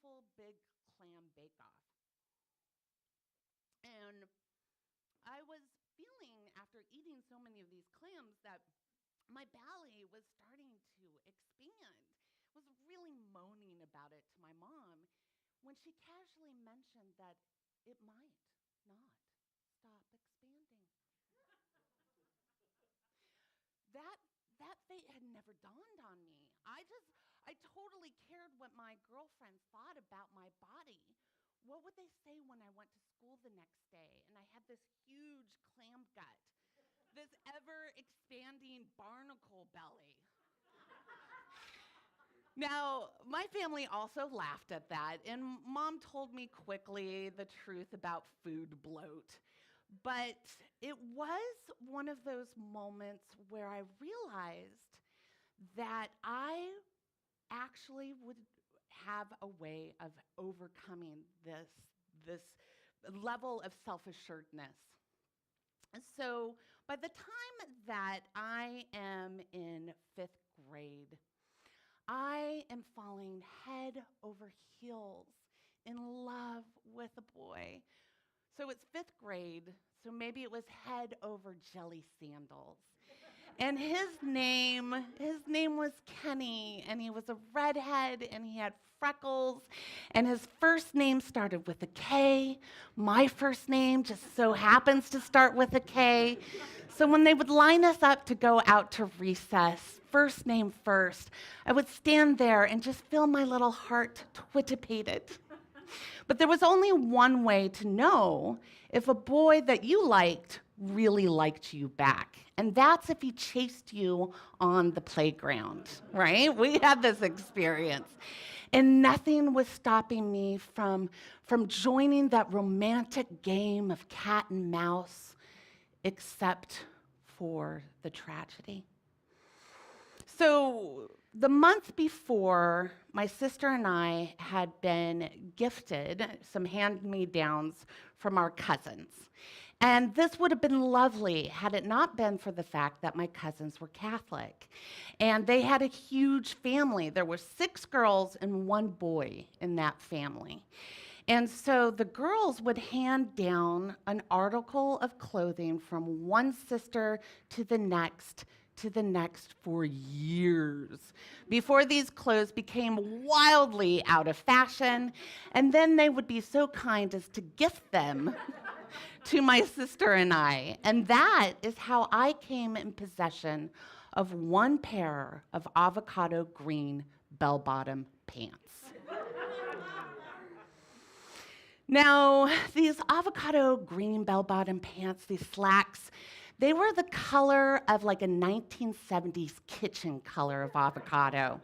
beautiful big clam bake-off. And I was feeling, after eating so many of these clams, that my belly was starting to expand. I was really moaning about it to my mom when she casually mentioned that it might not stop expanding. That that fate had never dawned on me. I totally cared what my girlfriends thought about my body. What would they say when I went to school the next day and I had this huge clam gut, this ever expanding barnacle belly? Now, my family also laughed at that, and mom told me quickly the truth about food bloat. But it was one of those moments where I realized that I actually would have a way of overcoming this level of self-assuredness. So by the time that I am in 5th grade, I am falling head over heels in love with a boy. So it's 5th grade, so maybe it was head over jelly sandals. And his name was Kenny, and he was a redhead, and he had freckles, and his first name started with a K. My first name just so happens to start with a K. So when they would line us up to go out to recess, first name first, I would stand there and just feel my little heart twittipated. But there was only one way to know if a boy that you liked really liked you back. And that's if he chased you on the playground, right? We had this experience. And nothing was stopping me from joining that romantic game of cat and mouse, except for the tragedy. So the month before, my sister and I had been gifted some hand-me-downs from our cousins. And this would have been lovely had it not been for the fact that my cousins were Catholic. And they had a huge family. There were 6 girls and 1 boy in that family. And so the girls would hand down an article of clothing from one sister to the next for years before these clothes became wildly out of fashion. And then they would be so kind as to gift them to my sister and I. And that is how I came in possession of 1 pair of avocado green bell-bottom pants. Now, these avocado green bell-bottom pants, these slacks, they were the color of like a 1970s kitchen color of avocado.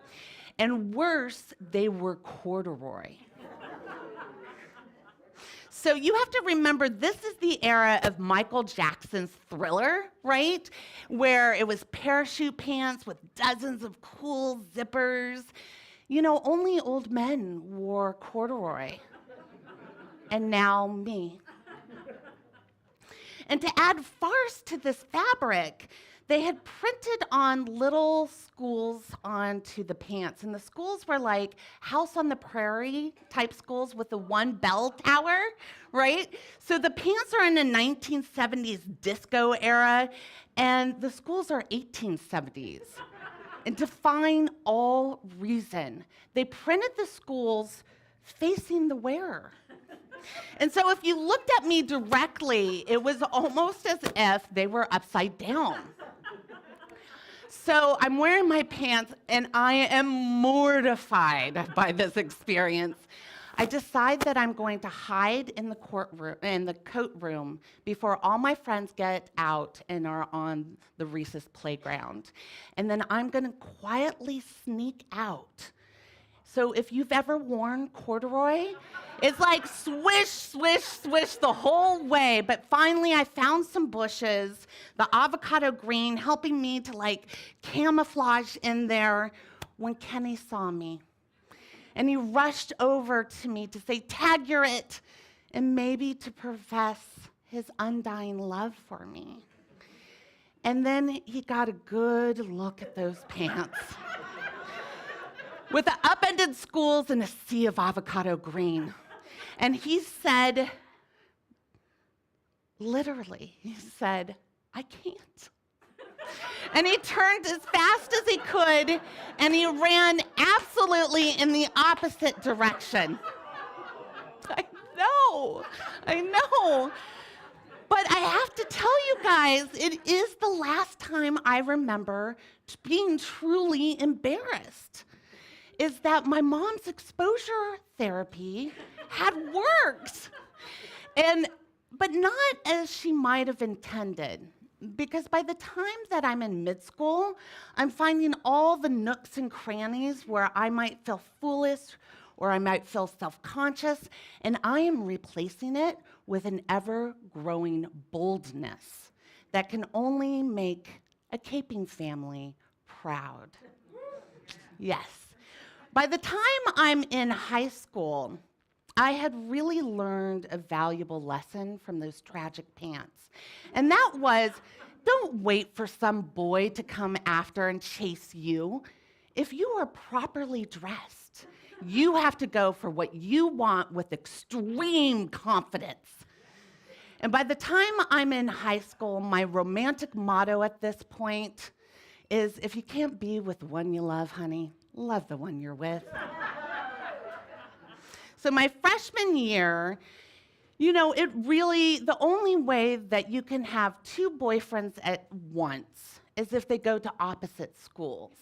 And worse, they were corduroy. So you have to remember, this is the era of Michael Jackson's Thriller, right? Where it was parachute pants with dozens of cool zippers. You know, only old men wore corduroy. And now me. And to add farce to this fabric, they had printed on little schools onto the pants. And the schools were like House on the Prairie type schools with the 1 bell tower, right? So the pants are in the 1970s disco era, and the schools are 1870s. And defying all reason, they printed the schools facing the wearer. And so if you looked at me directly, it was almost as if they were upside down. So I'm wearing my pants, and I am mortified by this experience. I decide that I'm going to hide in the coat room before all my friends get out and are on the recess playground. And then I'm going to quietly sneak out. So if you've ever worn corduroy, it's like swish, swish, swish the whole way. But finally, I found some bushes, the avocado green, helping me to like camouflage in there when Kenny saw me. And he rushed over to me to say, "Tag, you're it," and maybe to profess his undying love for me. And then he got a good look at those pants. with the upended schools and a sea of avocado green. And he said, literally, he said, I can't. And he turned as fast as he could, and he ran absolutely in the opposite direction. I know. But I have to tell you guys, it is the last time I remember being truly embarrassed, is that my mom's exposure therapy had worked. But not as she might have intended. Because by the time that I'm in mid-school, I'm finding all the nooks and crannies where I might feel foolish or I might feel self-conscious, and I am replacing it with an ever-growing boldness that can only make a Kaping family proud. Yes. By the time I'm in high school, I had really learned a valuable lesson from those tragic pants. And that was, don't wait for some boy to come after and chase you. If you are properly dressed, you have to go for what you want with extreme confidence. And by the time I'm in high school, my romantic motto at this point is, if you can't be with the one you love, honey, love the one you're with. So my freshman year, the only way that you can have two boyfriends at once is if they go to opposite schools.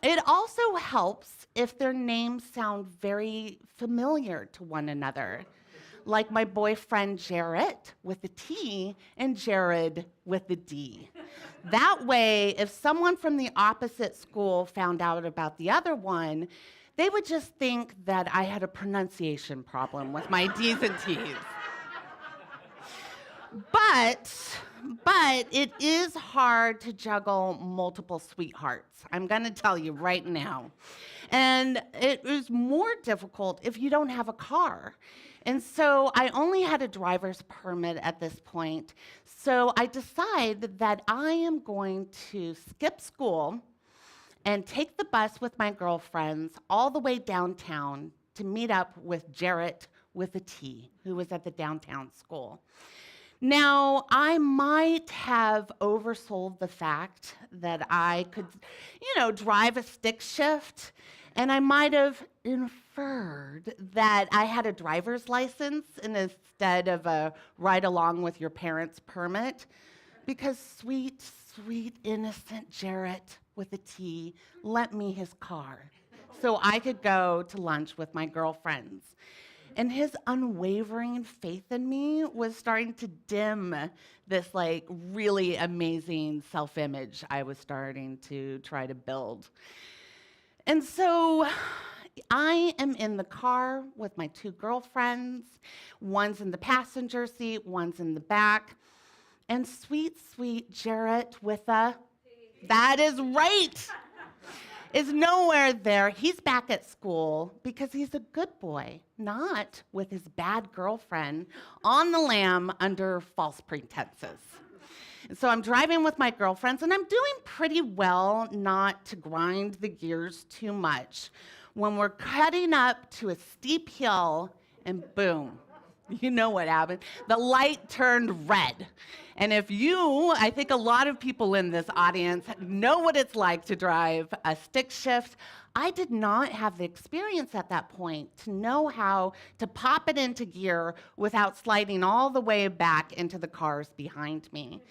It also helps if their names sound very familiar to one another, like my boyfriend Jarrett with a T and Jared with a D. That way, if someone from the opposite school found out about the other one, they would just think that I had a pronunciation problem with my D's and T's. But it is hard to juggle multiple sweethearts. I'm going to tell you right now. And it is more difficult if you don't have a car. And so I only had a driver's permit at this point. So I decided that I am going to skip school and take the bus with my girlfriends all the way downtown to meet up with Jarrett with a T, who was at the downtown school. Now, I might have oversold the fact that I could, drive a stick shift, and I might have inferred that I had a driver's license instead of a ride-along with your parents' permit, because sweet, innocent Jarrett with a T lent me his car so I could go to lunch with my girlfriends. And his unwavering faith in me was starting to dim this really amazing self-image I was starting to try to build. And so I am in the car with my two girlfriends. One's in the passenger seat, one's in the back. And sweet Jarrett with a, that is right, is nowhere there. He's back at school because he's a good boy, not with his bad girlfriend on the lam under false pretenses. And so I'm driving with my girlfriends, and I'm doing pretty well not to grind the gears too much when we're cutting up to a steep hill, and boom, you know what happened. The light turned red. And I think a lot of people in this audience know what it's like to drive a stick shift. I did not have the experience at that point to know how to pop it into gear without sliding all the way back into the cars behind me.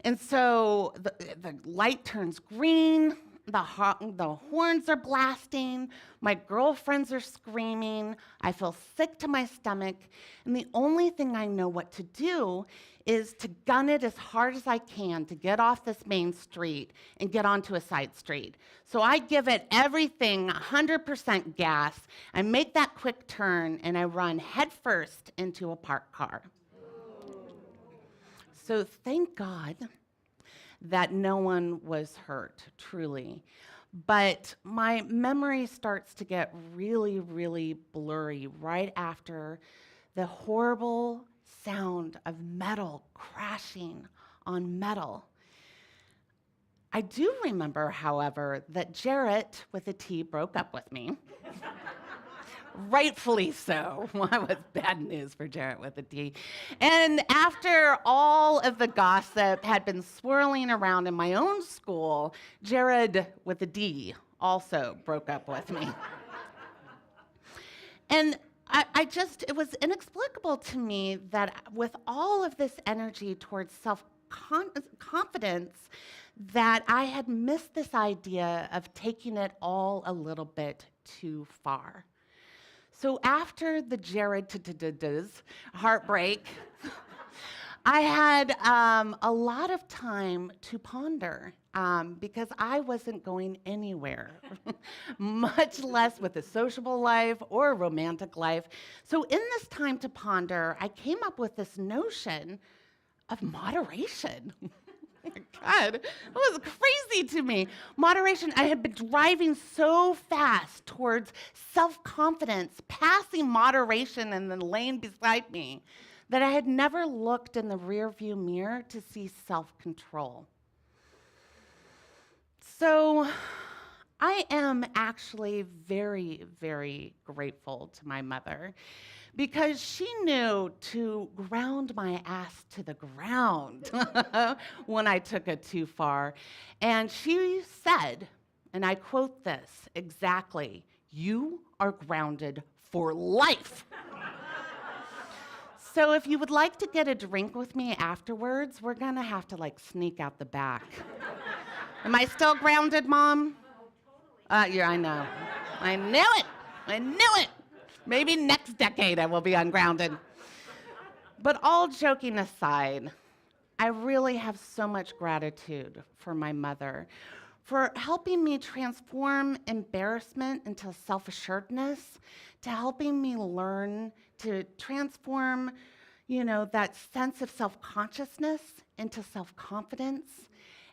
And so the light turns green, the horns are blasting, my girlfriends are screaming, I feel sick to my stomach, and the only thing I know what to do is to gun it as hard as I can to get off this main street and get onto a side street. So I give it everything, 100% gas, I make that quick turn, and I run headfirst into a parked car. So thank God that no one was hurt, truly. But my memory starts to get really, really blurry right after the horrible sound of metal crashing on metal. I do remember, however, that Jarrett with a T broke up with me. Rightfully so. That was bad news for Jarrett with a T. And after all of the gossip had been swirling around in my own school, Jared with a D also broke up with me. And it was inexplicable to me that with all of this energy towards self-confidence, that I had missed this idea of taking it all a little bit too far. So after the Jared heartbreak, I had a lot of time to ponder because I wasn't going anywhere, much less with a sociable life or a romantic life. So in this time to ponder, I came up with this notion of moderation. Oh my God, it was crazy to me. Moderation, I had been driving so fast towards self-confidence, passing moderation in the lane beside me, that I had never looked in the rearview mirror to see self-control. So I am actually very, very grateful to my mother, because she knew to ground my ass to the ground when I took it too far. And she said, and I quote this exactly, "You are grounded for life." So if you would like to get a drink with me afterwards, we're gonna have to sneak out the back. Am I still grounded, Mom? Yeah, I know. I knew it. I knew it. Maybe next decade I will be ungrounded. But all joking aside, I really have so much gratitude for my mother for helping me transform embarrassment into self-assuredness, to helping me learn to transform, that sense of self-consciousness into self-confidence,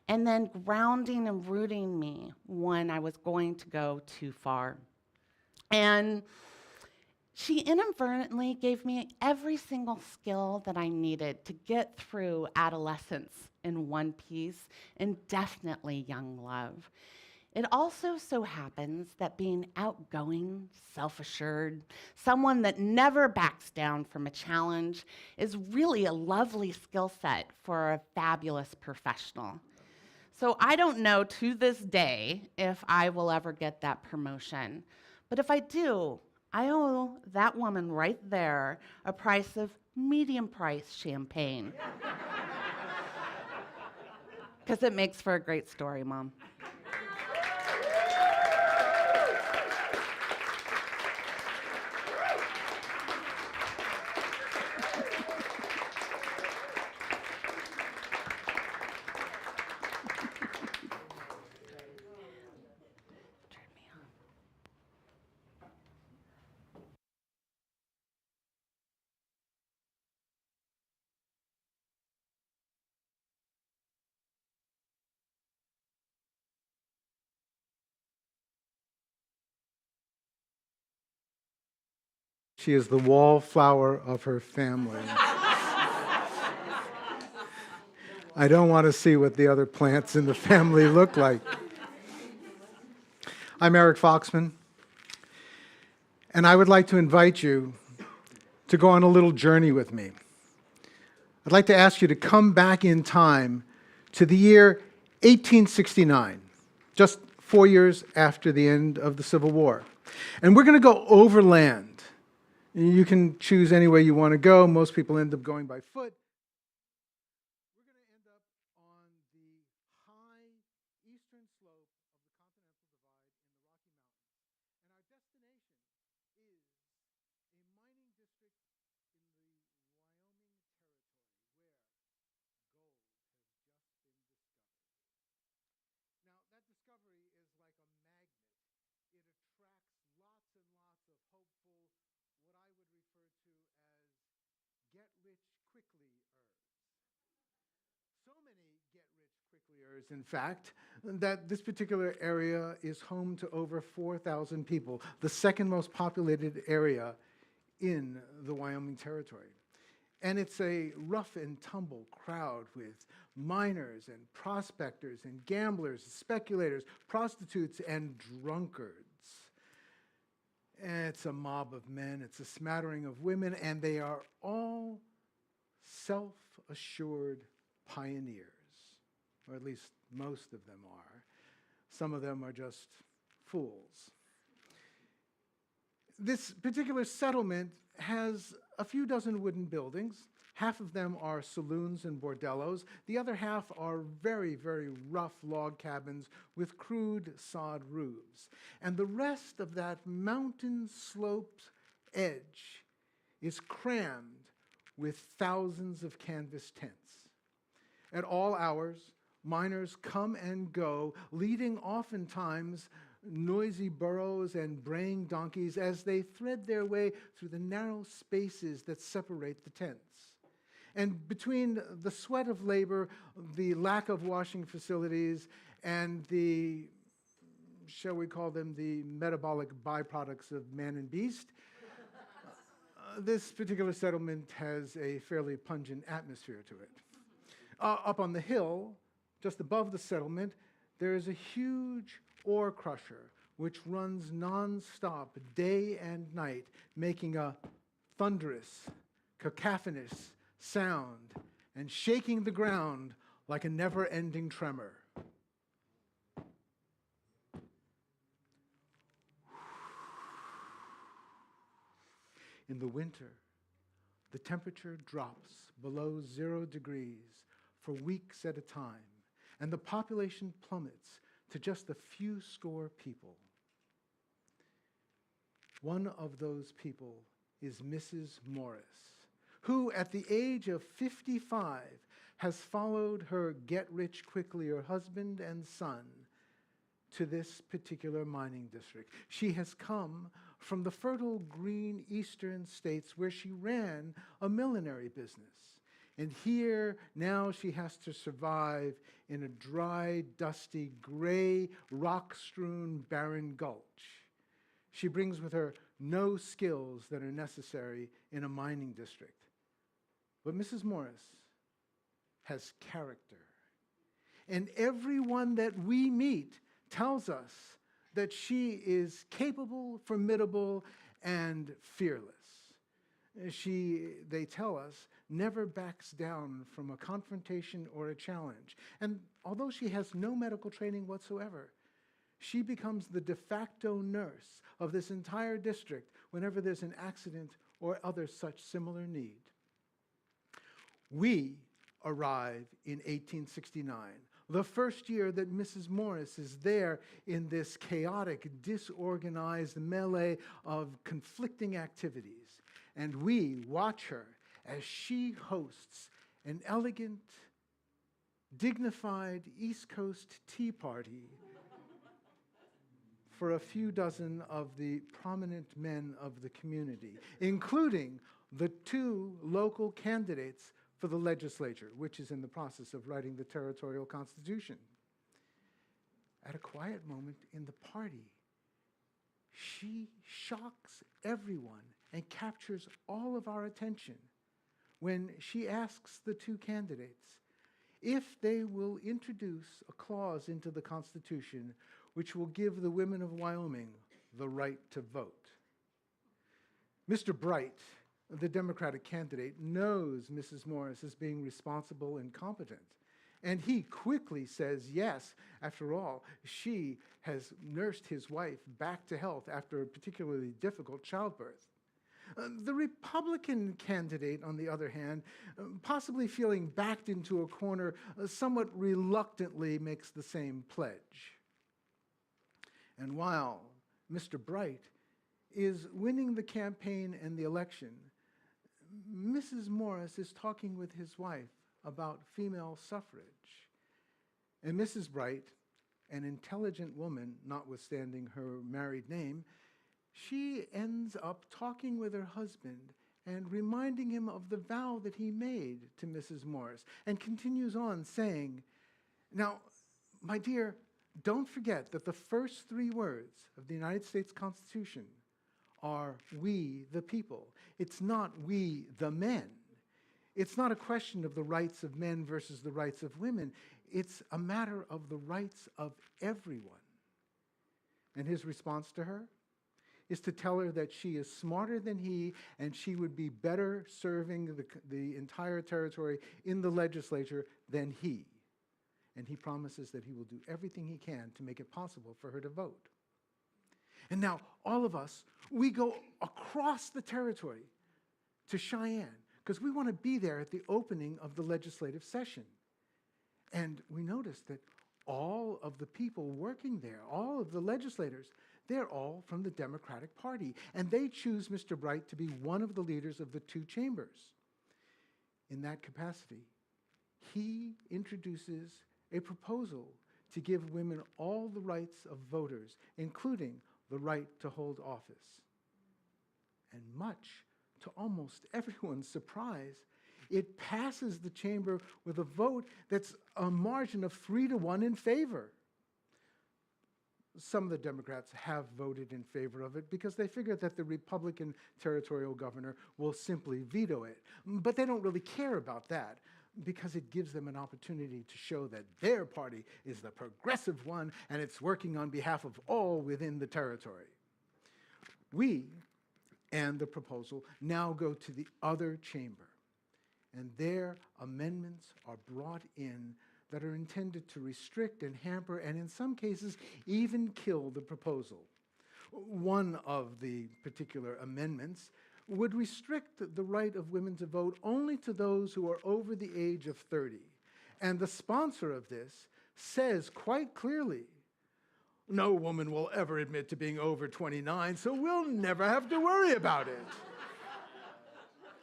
and then grounding and rooting me when I was going to go too far. And she inadvertently gave me every single skill that I needed to get through adolescence in one piece, and definitely young love. It also so happens that being outgoing, self-assured, someone that never backs down from a challenge, is really a lovely skill set for a fabulous professional. So I don't know to this day if I will ever get that promotion. But if I do, I owe that woman right there a price of medium price champagne. Because it makes for a great story, Mom. She is the wallflower of her family. I don't want to see what the other plants in the family look like. I'm Eric Foxman, and I would like to invite you to go on a little journey with me. I'd like to ask you to come back in time to the year 1869, just 4 years after the end of the Civil War. And we're going to go overland. You can choose any way you want to go. Most people end up going by foot. We're going to end up on the high eastern slope of the Continental Divide in the Rocky Mountains. And our destination is a mining district in the Wyoming Territory where gold has just been discovered. Now, that discovery is like a magnet. It attracts lots and lots of hopeful, what I would refer to as get-rich-quickly-ers. So many get-rich-quickly-ers, in fact, that this particular area is home to over 4,000 people, the second most populated area in the Wyoming Territory. And it's a rough and tumble crowd with miners and prospectors and gamblers, speculators, prostitutes and drunkards. It's a mob of men, it's a smattering of women, and they are all self-assured pioneers, or at least most of them are. Some of them are just fools. This particular settlement has a few dozen wooden buildings. Half of them are saloons and bordellos. The other half are very, very rough log cabins with crude sod roofs. And the rest of that mountain-sloped edge is crammed with thousands of canvas tents. At all hours, miners come and go, leading oftentimes noisy burros and braying donkeys as they thread their way through the narrow spaces that separate the tents. And between the sweat of labor, the lack of washing facilities, and the, shall we call them, the metabolic byproducts of man and beast, this particular settlement has a fairly pungent atmosphere to it. Up on the hill, just above the settlement, there is a huge ore crusher which runs nonstop day and night, making a thunderous, cacophonous sound and shaking the ground like a never-ending tremor. In the winter, the temperature drops below 0 degrees for weeks at a time, and the population plummets to just a few score people. One of those people is Mrs. Morris, who at the age of 55 has followed her get-rich-quicklier husband and son to this particular mining district. She has come from the fertile green eastern states where she ran a millinery business. And here, now she has to survive in a dry, dusty, gray, rock-strewn, barren gulch. She brings with her no skills that are necessary in a mining district. But Mrs. Morris has character. And everyone that we meet tells us that she is capable, formidable, and fearless. She, they tell us, never backs down from a confrontation or a challenge. And although she has no medical training whatsoever, she becomes the de facto nurse of this entire district whenever there's an accident or other such similar need. We arrive in 1869, the first year that Mrs. Morris is there in this chaotic, disorganized melee of conflicting activities. And we watch her as she hosts an elegant, dignified East Coast tea party for a few dozen of the prominent men of the community, including the 2 local candidates for the legislature, which is in the process of writing the territorial constitution. At a quiet moment in the party, she shocks everyone and captures all of our attention when she asks the 2 candidates if they will introduce a clause into the Constitution which will give the women of Wyoming the right to vote. Mr. Bright, the Democratic candidate, knows Mrs. Morris as being responsible and competent. And he quickly says yes. After all, she has nursed his wife back to health after a particularly difficult childbirth. The Republican candidate, on the other hand, possibly feeling backed into a corner, somewhat reluctantly makes the same pledge. And while Mr. Bright is winning the campaign and the election, Mrs. Morris is talking with his wife about female suffrage. And Mrs. Bright, an intelligent woman, notwithstanding her married name, she ends up talking with her husband and reminding him of the vow that he made to Mrs. Morris, and continues on saying, now, my dear, don't forget that the first 3 words of the United States Constitution are "we the people." It's not "we the men." It's not a question of the rights of men versus the rights of women. It's a matter of the rights of everyone. And his response to her is to tell her that she is smarter than he and she would be better serving the entire territory in the legislature than he. And he promises that he will do everything he can to make it possible for her to vote. And now, all of us, we go across the territory to Cheyenne because we want to be there at the opening of the legislative session. And we notice that all of the people working there, all of the legislators, they're all from the Democratic Party. And they choose Mr. Bright to be one of the leaders of the two chambers. In that capacity, he introduces a proposal to give women all the rights of voters, including the right to hold office. And much to almost everyone's surprise, it passes the chamber with a vote that's a margin of 3-1 in favor. Some of the Democrats have voted in favor of it because they figure that the Republican territorial governor will simply veto it. But they don't really care about that because it gives them an opportunity to show that their party is the progressive one and it's working on behalf of all within the territory. We and the proposal now go to the other chamber, and their amendments are brought in that are intended to restrict and hamper and in some cases even kill the proposal. One of the particular amendments would restrict the right of women to vote only to those who are over the age of 30. And the sponsor of this says quite clearly, no woman will ever admit to being over 29, so we'll never have to worry about it.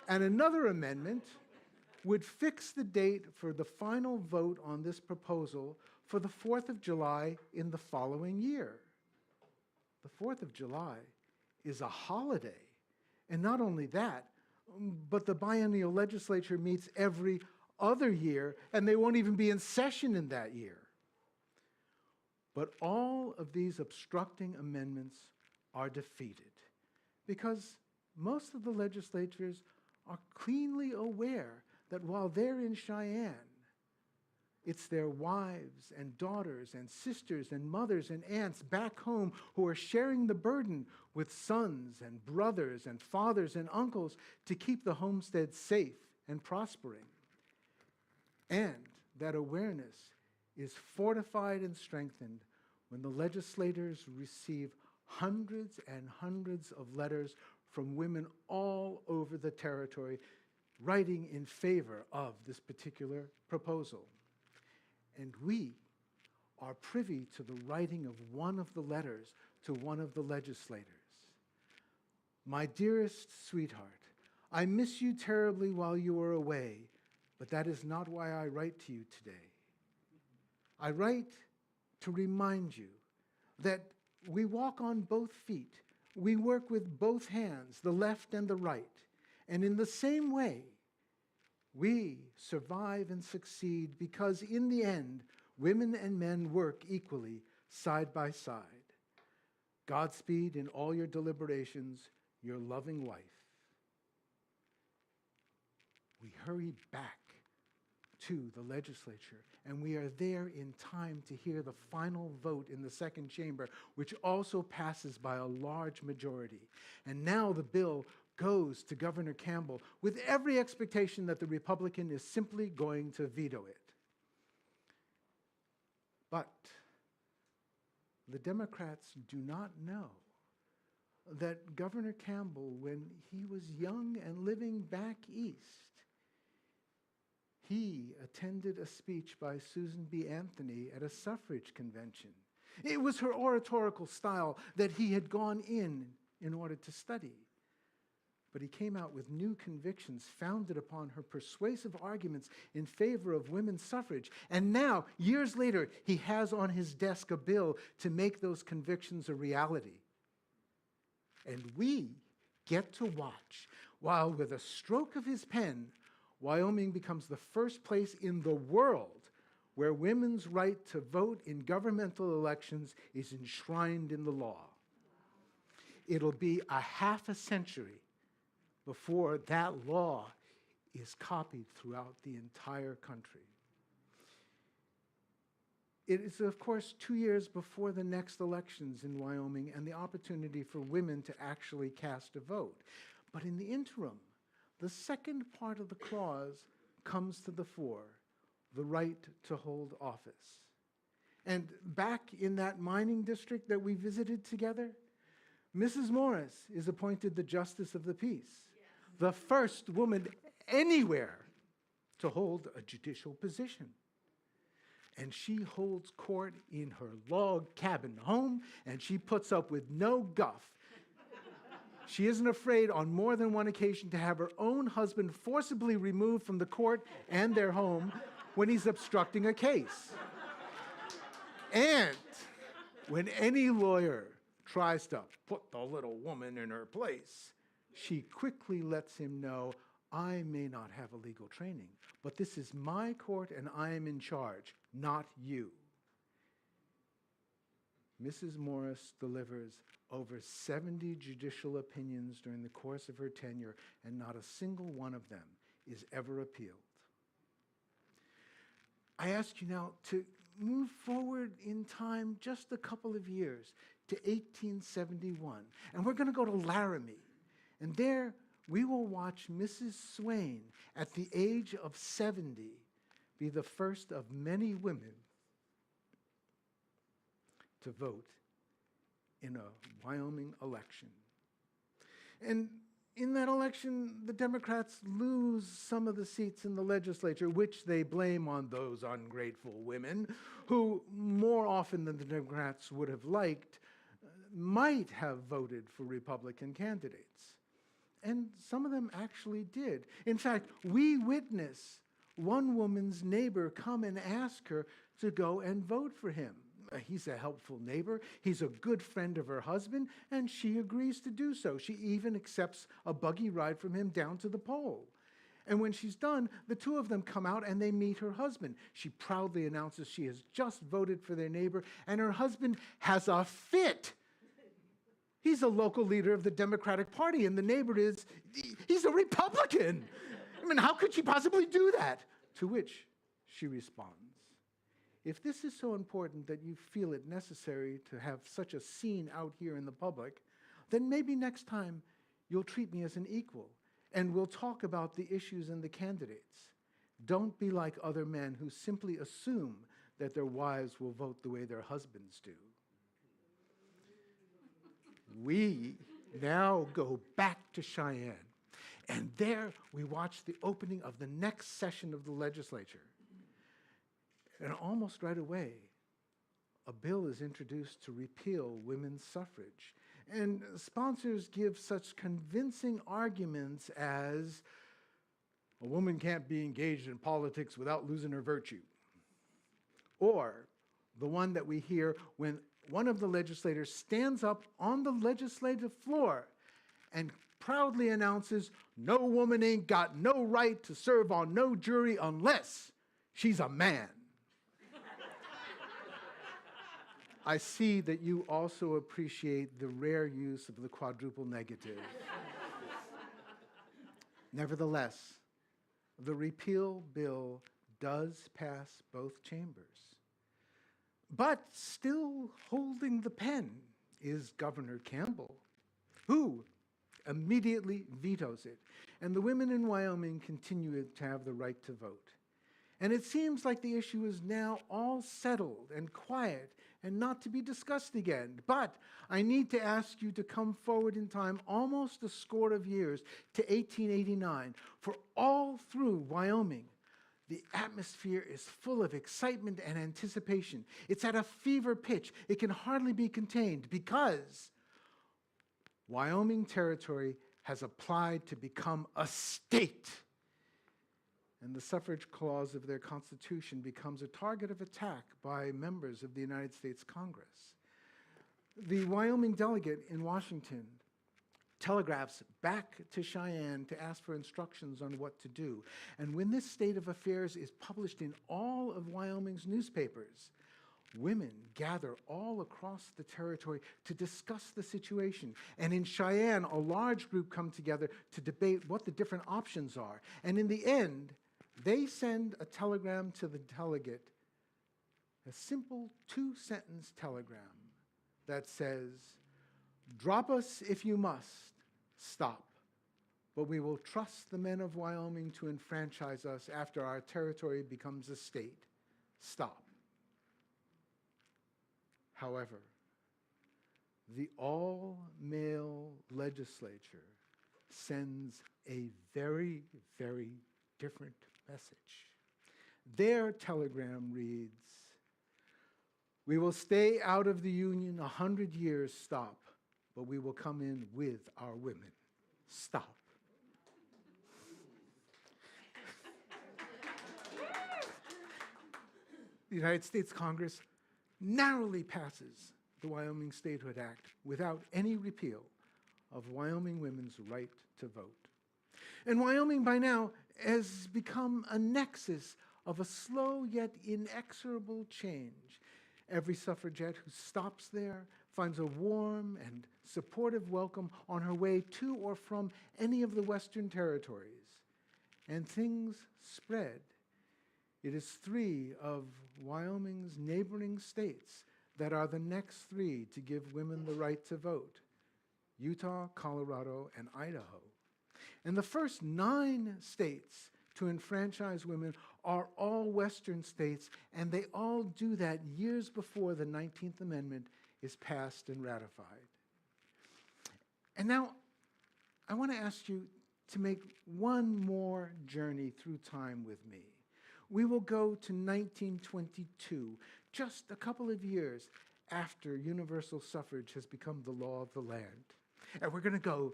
And another amendment would fix the date for the final vote on this proposal for the 4th of July in the following year. The 4th of July is a holiday. And not only that, but the biennial legislature meets every other year, and they won't even be in session in that year. But all of these obstructing amendments are defeated because most of the legislators are cleanly aware that while they're in Cheyenne, it's their wives and daughters and sisters and mothers and aunts back home who are sharing the burden with sons and brothers and fathers and uncles to keep the homestead safe and prospering. And that awareness is fortified and strengthened when the legislators receive hundreds and hundreds of letters from women all over the territory writing in favor of this particular proposal. And we are privy to the writing of one of the letters to one of the legislators. My dearest sweetheart, I miss you terribly while you are away, but that is not why I write to you today. I write to remind you that we walk on both feet. We work with both hands, the left and the right. And in the same way, we survive and succeed because in the end, women and men work equally side by side. Godspeed in all your deliberations, your loving wife. We hurry back to the legislature, and we are there in time to hear the final vote in the second chamber, which also passes by a large majority. And now the bill goes to Governor Campbell with every expectation that the Republican is simply going to veto it. But the Democrats do not know that Governor Campbell, when he was young and living back east, he attended a speech by Susan B. Anthony at a suffrage convention. It was her oratorical style that he had gone in order to study. But he came out with new convictions founded upon her persuasive arguments in favor of women's suffrage. And now, years later, he has on his desk a bill to make those convictions a reality. And we get to watch while, with a stroke of his pen, Wyoming becomes the first place in the world where women's right to vote in governmental elections is enshrined in the law. It'll be a half a century before that law is copied throughout the entire country. It is, of course, 2 years before the next elections in Wyoming and the opportunity for women to actually cast a vote. But in the interim, the second part of the clause comes to the fore, the right to hold office. And back in that mining district that we visited together, Mrs. Morris is appointed the Justice of the Peace, the first woman anywhere to hold a judicial position. And she holds court in her log cabin home, and she puts up with no guff. She isn't afraid on more than one occasion to have her own husband forcibly removed from the court and their home when he's obstructing a case. And when any lawyer tries to put the little woman in her place, she quickly lets him know, I may not have a legal training, but this is my court and I am in charge, not you. Mrs. Morris delivers over 70 judicial opinions during the course of her tenure, and not a single one of them is ever appealed. I ask you now to move forward in time just a couple of years to 1871, and we're going to go to Laramie, and there we will watch Mrs. Swain, at the age of 70, be the first of many women to vote in a Wyoming election. And in that election, the Democrats lose some of the seats in the legislature, which they blame on those ungrateful women who, more often than the Democrats would have liked, might have voted for Republican candidates. And some of them actually did. In fact, we witness one woman's neighbor come and ask her to go and vote for him. He's a helpful neighbor. He's a good friend of her husband, and she agrees to do so. She even accepts a buggy ride from him down to the poll. And when she's done, the two of them come out and they meet her husband. She proudly announces she has just voted for their neighbor, and her husband has a fit. He's a local leader of the Democratic Party, and the neighbor he's a Republican. I mean, how could she possibly do that? To which she responds, if this is so important that you feel it necessary to have such a scene out here in the public, then maybe next time you'll treat me as an equal, and we'll talk about the issues and the candidates. Don't be like other men who simply assume that their wives will vote the way their husbands do. We now go back to Cheyenne, and there we watch the opening of the next session of the legislature. And almost right away, a bill is introduced to repeal women's suffrage. And sponsors give such convincing arguments as, a woman can't be engaged in politics without losing her virtue. Or the one that we hear when one of the legislators stands up on the legislative floor and proudly announces, no woman ain't got no right to serve on no jury unless she's a man. I see that you also appreciate the rare use of the quadruple negative. Nevertheless, the repeal bill does pass both chambers. But still holding the pen is Governor Campbell, who immediately vetoes it. And the women in Wyoming continue to have the right to vote. And it seems like the issue is now all settled and quiet and not to be discussed again. But I need to ask you to come forward in time almost a score of years to 1889. For all through Wyoming, the atmosphere is full of excitement and anticipation. It's at a fever pitch. It can hardly be contained because Wyoming territory has applied to become a state. And the suffrage clause of their Constitution becomes a target of attack by members of the United States Congress. The Wyoming delegate in Washington telegraphs back to Cheyenne to ask for instructions on what to do. And when this state of affairs is published in all of Wyoming's newspapers, women gather all across the territory to discuss the situation. And in Cheyenne, a large group come together to debate what the different options are. And in the end, they send a telegram to the delegate, a simple 2-sentence telegram that says, "Drop us if you must, stop. But we will trust the men of Wyoming to enfranchise us after our territory becomes a state. Stop." However, the all-male legislature sends a very, very different message. Their telegram reads, "We will stay out of the Union 100 years, stop, but we will come in with our women. Stop." The United States Congress narrowly passes the Wyoming Statehood Act without any repeal of Wyoming women's right to vote. And Wyoming by now has become a nexus of a slow yet inexorable change. Every suffragette who stops there finds a warm and supportive welcome on her way to or from any of the Western territories. And things spread. It is 3 of Wyoming's neighboring states that are the next 3 to give women the right to vote: Utah, Colorado, and Idaho. And the first 9 states to enfranchise women are all Western states, and they all do that years before the 19th Amendment is passed and ratified. And now, I want to ask you to make one more journey through time with me. We will go to 1922, just a couple of years after universal suffrage has become the law of the land. And we're going to go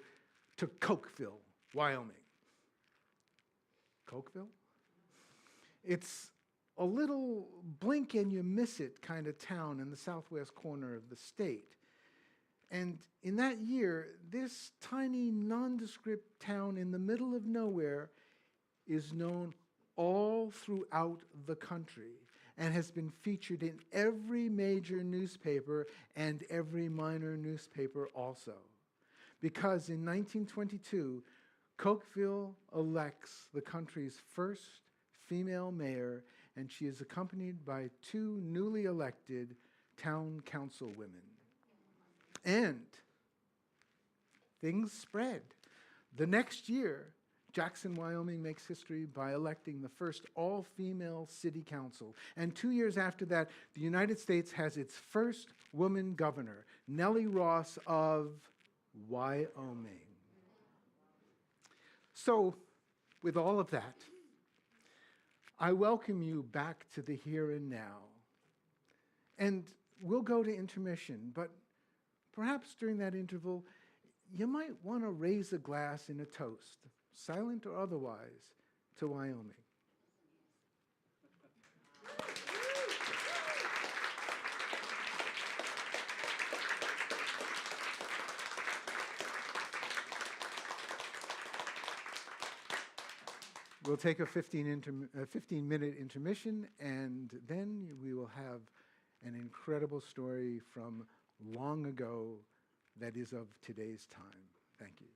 to Cokeville, Wyoming. Cokeville? It's a little blink and you miss it kind of town in the southwest corner of the state. And in that year, this tiny nondescript town in the middle of nowhere is known all throughout the country and has been featured in every major newspaper and every minor newspaper also. Because in 1922, Cokeville elects the country's first female mayor, and she is accompanied by 2 newly elected town council women. And things spread. The next year, Jackson, Wyoming makes history by electing the first all-female city council. And 2 years after that, the United States has its first woman governor, Nellie Ross of Wyoming. So, with all of that, I welcome you back to the here and now. And we'll go to intermission, but perhaps during that interval, you might want to raise a glass in a toast, silent or otherwise, to Wyoming. We'll take a 15-minute intermission, and then we will have an incredible story from long ago that is of today's time. Thank you.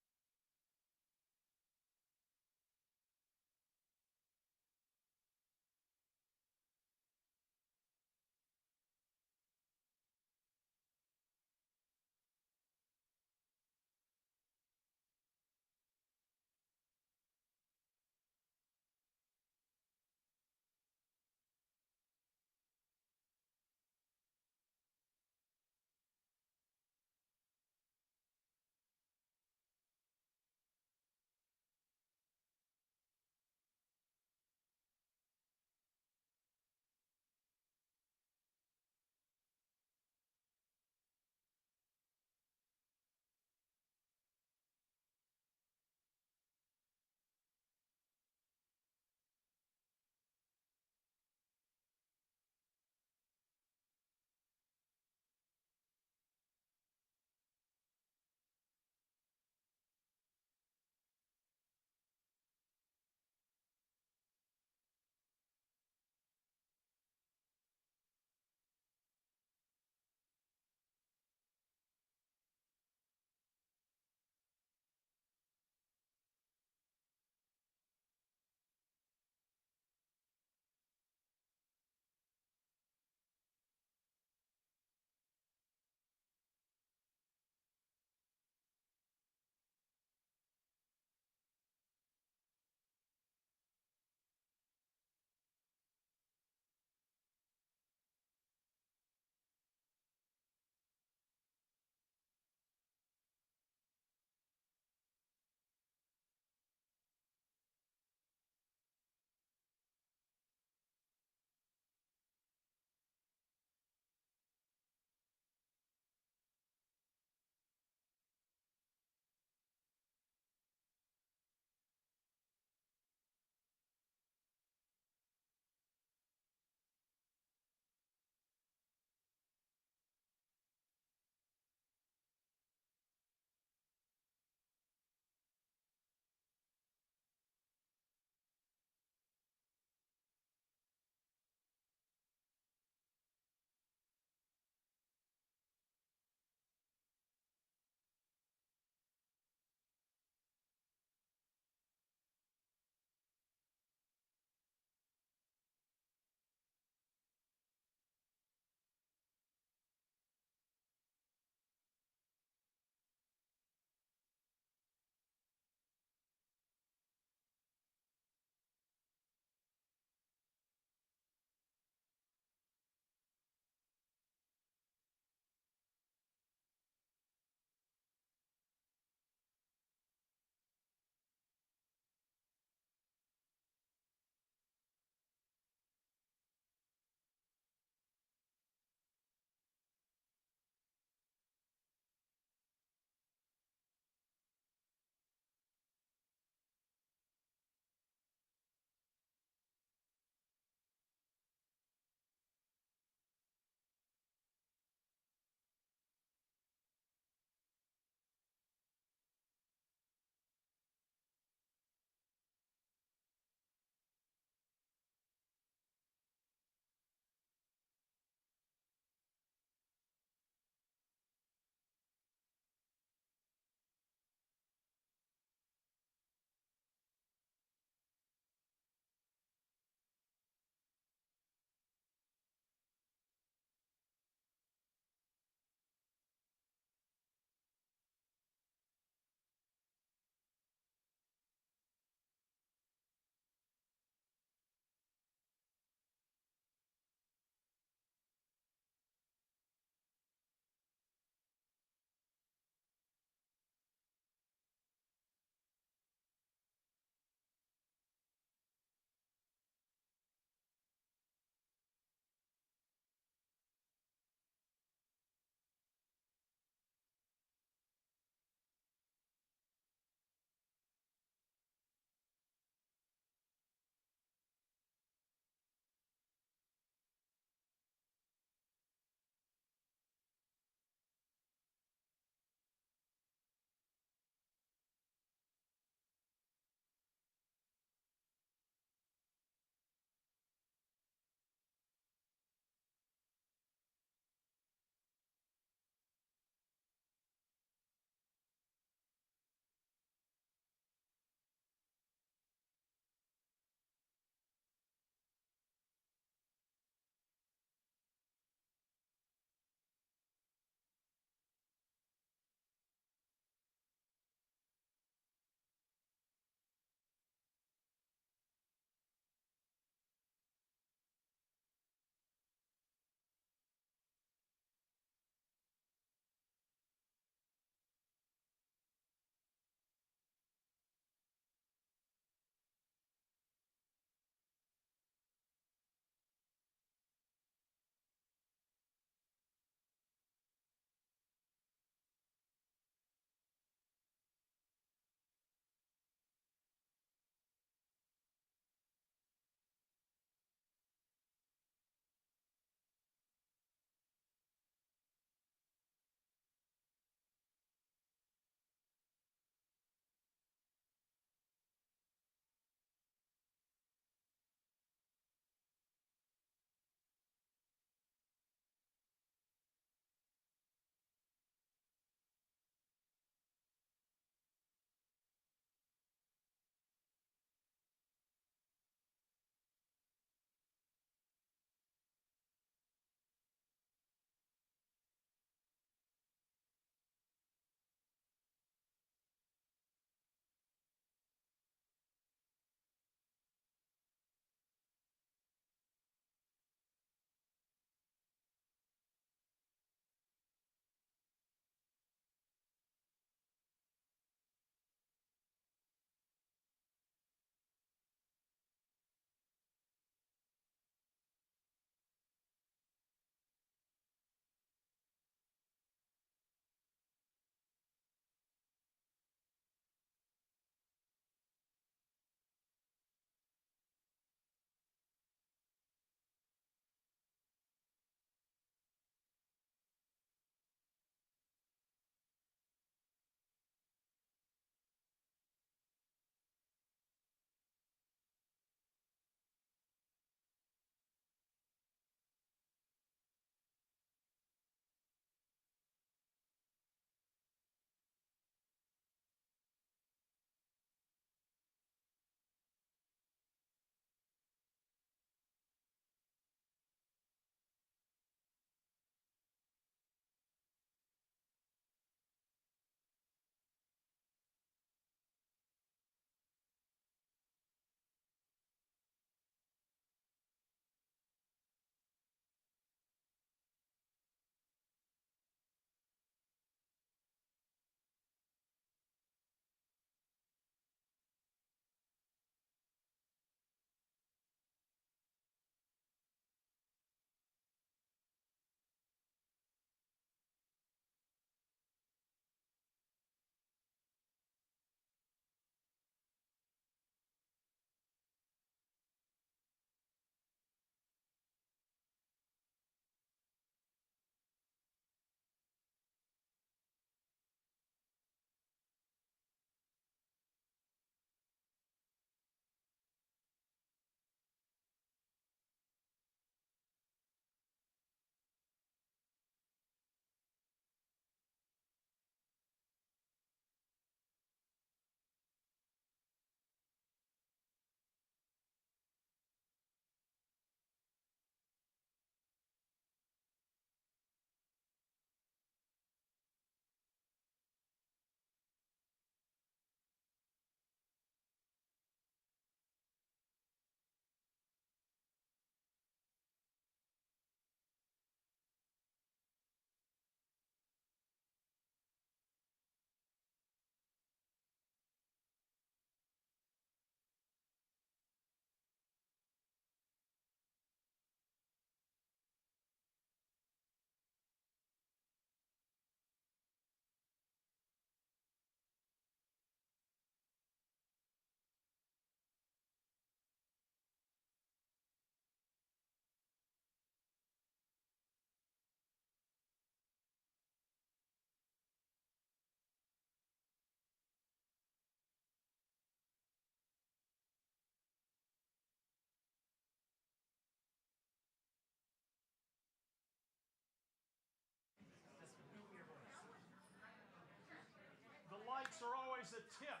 tip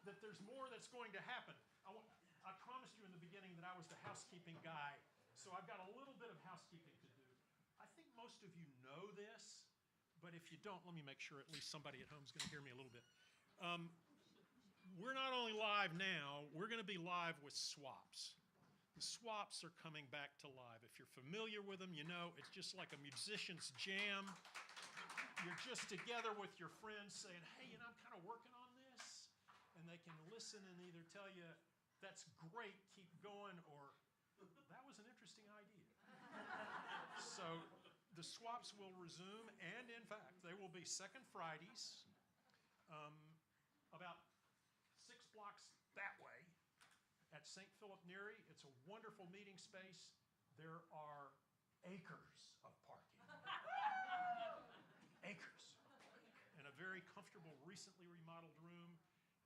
that there's more that's going to happen. I promised you in the beginning that I was the housekeeping guy, so I've got a little bit of housekeeping to do. I think most of you know this, but if you don't, let me make sure at least somebody at home is going to hear me a little bit. We're not only live now, we're going to be live with swaps. The swaps are coming back to live. If you're familiar with them, you know it's just like a musician's jam. You're just together with your friends saying, hey, I'm kind of working on this. And they can listen and either tell you, that's great, keep going, or that was an interesting idea. So the swaps will resume, and in fact, they will be second Fridays, about 6 blocks that way at St. Philip Neri. It's a wonderful meeting space. There are acres of parking. Acres of parking. And a very comfortable, recently remodeled room.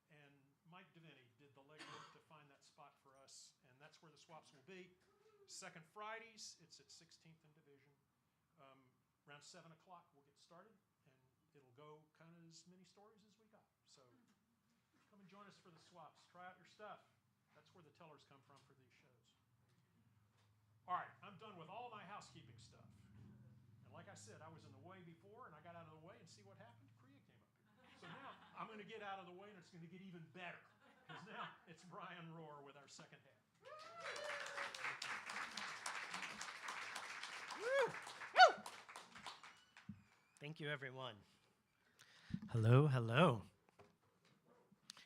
And Mike Deviney did the legwork to find that spot for us, and that's where the swaps will be. Second Fridays, it's at 16th and Division. Around 7 o'clock, we'll get started, and it'll go kind of as many stories as we got. So come and join us for the swaps. Try out your stuff. That's where the tellers come from for these shows. All right, I'm done with all my housekeeping stuff. And like I said, I was in the way before, and I got out of the way, and see what happened? Kriya came up here. So now I'm going to get out of the way, and it's going to get even better, because now it's Brian Rohr with our second half. Woo! Thank you, everyone. Hello, hello.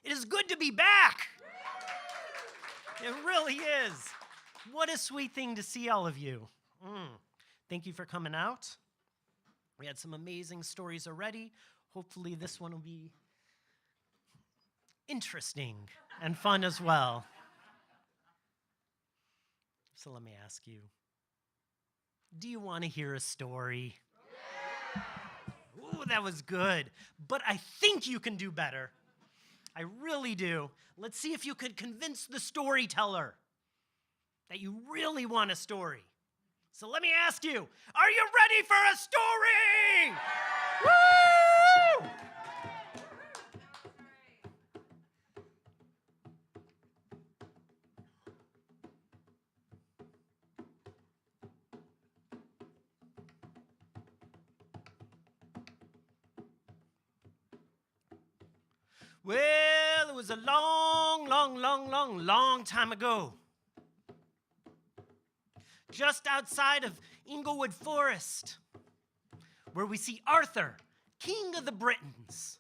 It is good to be back. It really is. What a sweet thing to see all of you. Thank you for coming out. We had some amazing stories already. Hopefully this one will be interesting and fun as well. So let me ask you, do you want to hear a story? Ooh, that was good. But I think you can do better. I really do. Let's see if you could convince the storyteller that you really want a story. So let me ask you, are you ready for a story? Woo! Well, it was a long time ago. Just outside of Inglewood Forest, where we see Arthur, king of the Britons,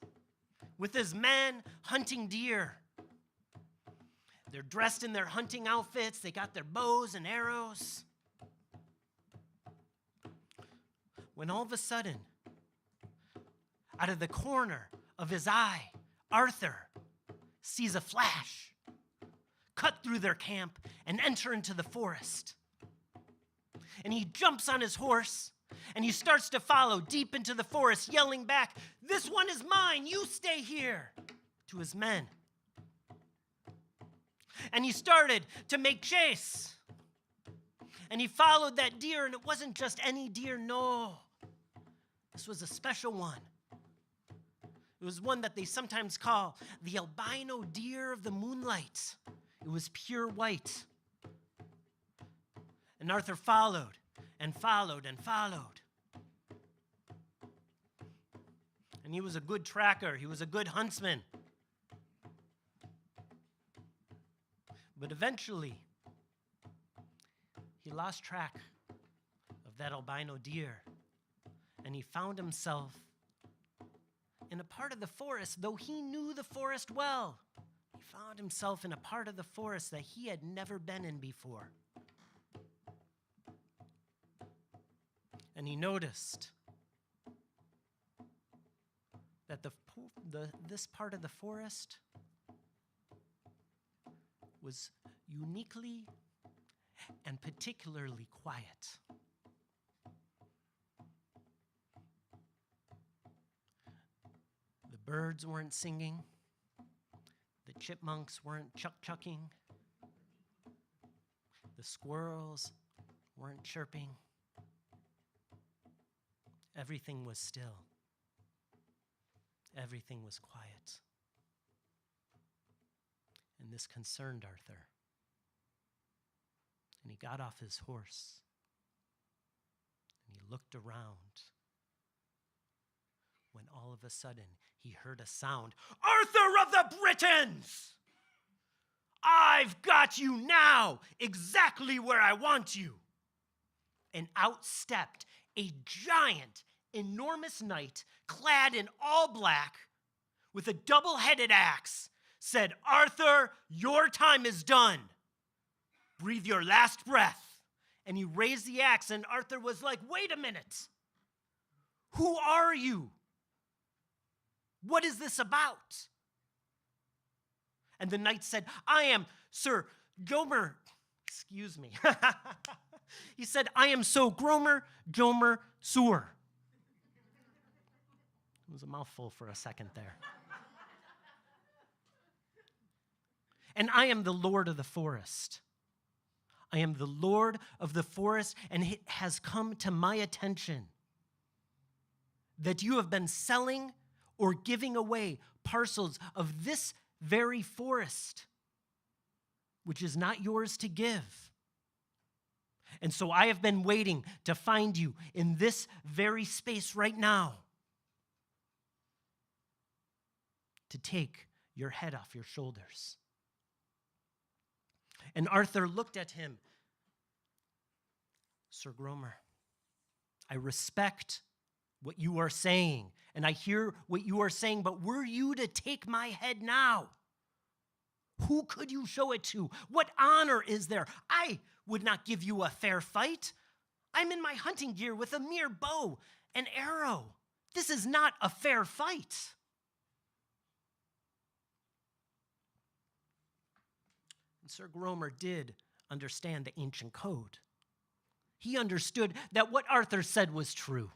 with his men hunting deer. They're dressed in their hunting outfits. They got their bows and arrows. When all of a sudden, out of the corner of his eye, Arthur sees a flash cut through their camp and enter into the forest. And he jumps on his horse and he starts to follow deep into the forest, yelling back, "This one is mine, you stay here," to his men. And he started to make chase. And he followed that deer, and it wasn't just any deer, no. This was a special one. It was one that they sometimes call the albino deer of the moonlight. It was pure white. And Arthur followed and followed and followed. And he was a good tracker. He was a good huntsman. But eventually, he lost track of that albino deer. And he found himself in a part of the forest, though he knew the forest well. He found himself in a part of the forest that he had never been in before. And he noticed that this part of the forest was uniquely and particularly quiet. The birds weren't singing. The chipmunks weren't chuck-chucking. The squirrels weren't chirping. Everything was still. Everything was quiet. And this concerned Arthur. And he got off his horse. And he looked around. When all of a sudden he heard a sound. Arthur of the Britons! I've got you now, exactly where I want you. And out stepped a giant, enormous knight, clad in all black, with a double-headed axe, said, Arthur, your time is done. Breathe your last breath. And he raised the axe, and Arthur was like, wait a minute. Who are you? What is this about? And the knight said, I am Sir Gomer. Excuse me. He said, I am so Gromer, Jomer, Sewer. It was a mouthful for a second there. And I am the Lord of the forest. I am the Lord of the forest, and it has come to my attention that you have been selling or giving away parcels of this very forest, which is not yours to give. And so I have been waiting to find you in this very space right now to take your head off your shoulders. And Arthur looked at him. Sir Gromer, I respect what you are saying, and I hear what you are saying, but were you to take my head now, who could you show it to? What honor is there? I would not give you a fair fight. I'm in my hunting gear with a mere bow and arrow. This is not a fair fight. And Sir Gromer did understand the ancient code. He understood that what Arthur said was true.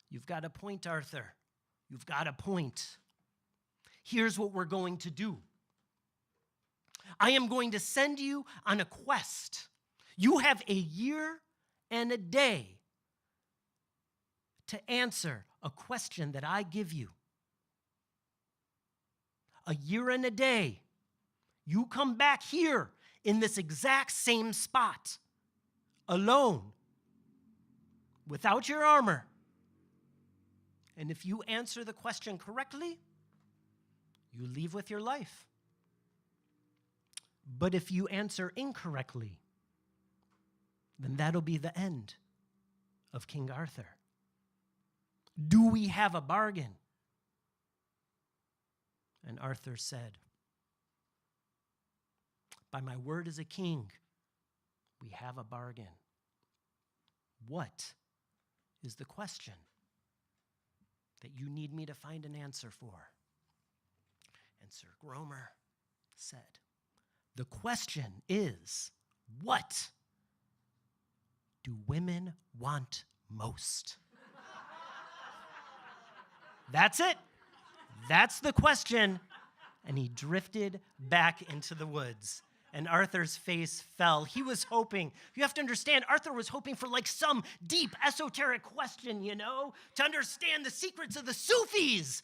You've got a point, Arthur. You've got a point. Here's what we're going to do. I am going to send you on a quest. You have a year and a day to answer a question that I give you. A year and a day. You come back here in this exact same spot, alone, without your armor. And if you answer the question correctly, you leave with your life. But if you answer incorrectly, then that'll be the end of King Arthur. Do we have a bargain? And Arthur said, by my word as a king, we have a bargain. What is the question that you need me to find an answer for? And Sir Gromer said, the question is, what do women want most? That's it. That's the question. And he drifted back into the woods. And Arthur's face fell. He was hoping, you have to understand, Arthur was hoping for like some deep esoteric question, to understand the secrets of the Sufis.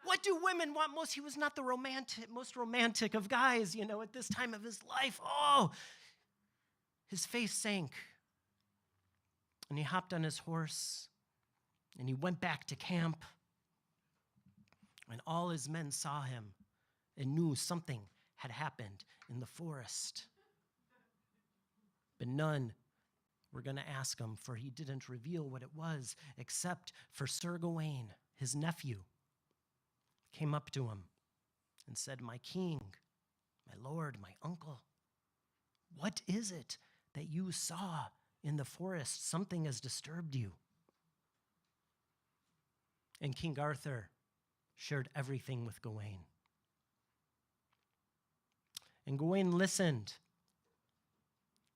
What do women want most? He was not the most romantic of guys, at this time of his life. Oh, his face sank. And he hopped on his horse and he went back to camp. And all his men saw him and knew something had happened in the forest. But none were going to ask him, for he didn't reveal what it was, except for Sir Gawain, his nephew, came up to him and said, my king, my lord, my uncle, what is it that you saw in the forest? Something has disturbed you. And King Arthur shared everything with Gawain. And Gawain listened.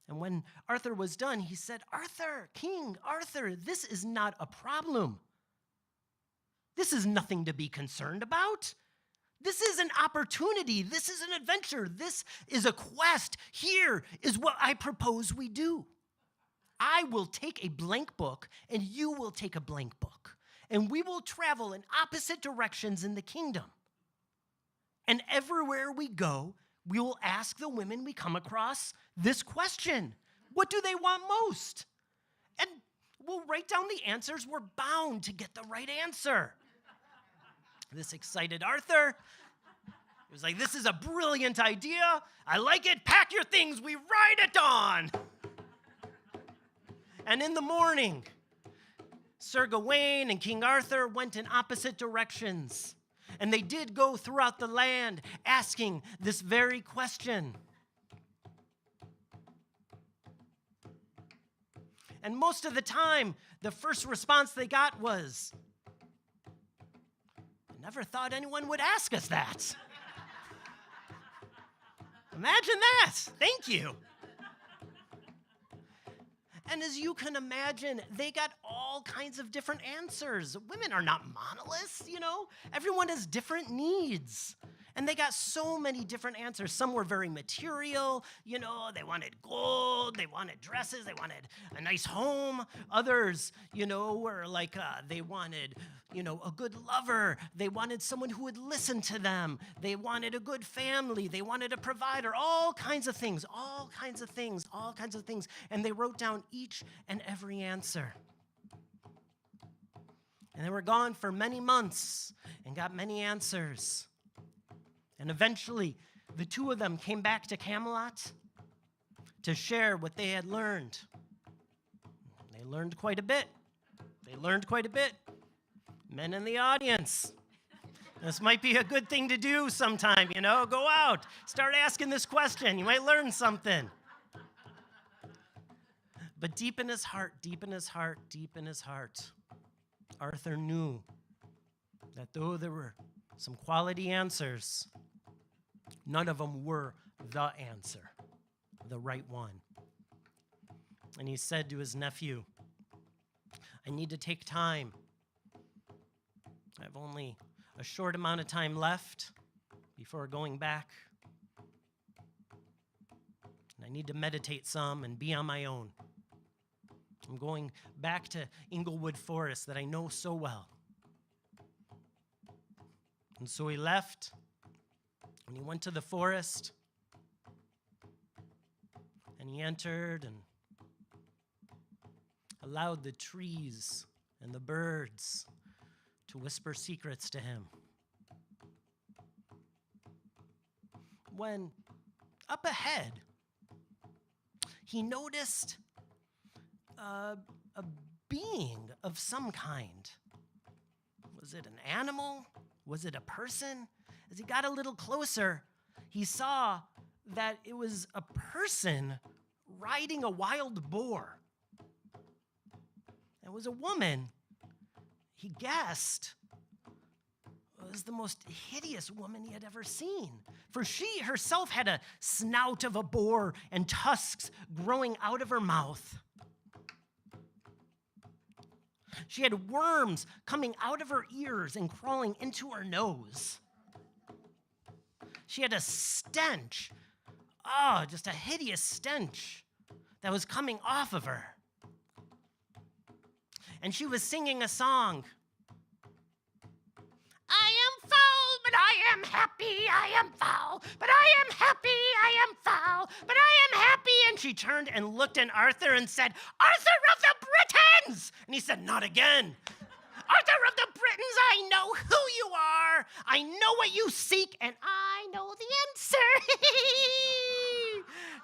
And when Arthur was done, he said, Arthur, King Arthur, this is not a problem. This is nothing to be concerned about. This is an opportunity. This is an adventure. This is a quest. Here is what I propose we do. I will take a blank book, and you will take a blank book. And we will travel in opposite directions in the kingdom. And everywhere we go, we will ask the women we come across this question. What do they want most? And we'll write down the answers. We're bound to get the right answer. This excited Arthur. He was like, this is a brilliant idea. I like it. Pack your things. We ride at dawn. And in the morning, Sir Gawain and King Arthur went in opposite directions. And they did go throughout the land asking this very question. And most of the time, the first response they got was, I never thought anyone would ask us that. Imagine that. Thank you. And as you can imagine, they got all kinds of different answers. Women are not monoliths, you know. Everyone has different needs. And they got so many different answers. Some were very material, you know, they wanted gold, they wanted dresses, they wanted a nice home. Others, you know, were like, they wanted, you know, a good lover. They wanted someone who would listen to them. They wanted a good family. They wanted a provider, all kinds of things, all kinds of things, all kinds of things. And they wrote down each and every answer. And they were gone for many months and got many answers. And eventually, the two of them came back to Camelot to share what they had learned. They learned quite a bit. Men in the audience, this might be a good thing to do sometime, you know? Go out, start asking this question. You might learn something. But deep in his heart, Arthur knew that though there were some quality answers, none of them were the answer, the right one. And he said to his nephew, I need to take time. I have only a short amount of time left before going back. And I need to meditate some and be on my own. I'm going back to Inglewood Forest that I know so well. And so he left, and he went to the forest, and he entered and allowed the trees and the birds to whisper secrets to him. When up ahead, he noticed a being of some kind. Was it an animal? Was it a person? As he got a little closer, he saw that it was a person riding a wild boar. It was a woman. He guessed was the most hideous woman he had ever seen. For she herself had a snout of a boar and tusks growing out of her mouth. She had worms coming out of her ears and crawling into her nose. She had a stench, just a hideous stench that was coming off of her. And she was singing a song. I am foul, but I am happy. I am foul, but I am happy. I am foul, but I am happy. And she turned and looked at Arthur and said, Arthur of the Britons! And he said, not again. Arthur of the Britons, I know who you are. I know what you seek, and I know the answer.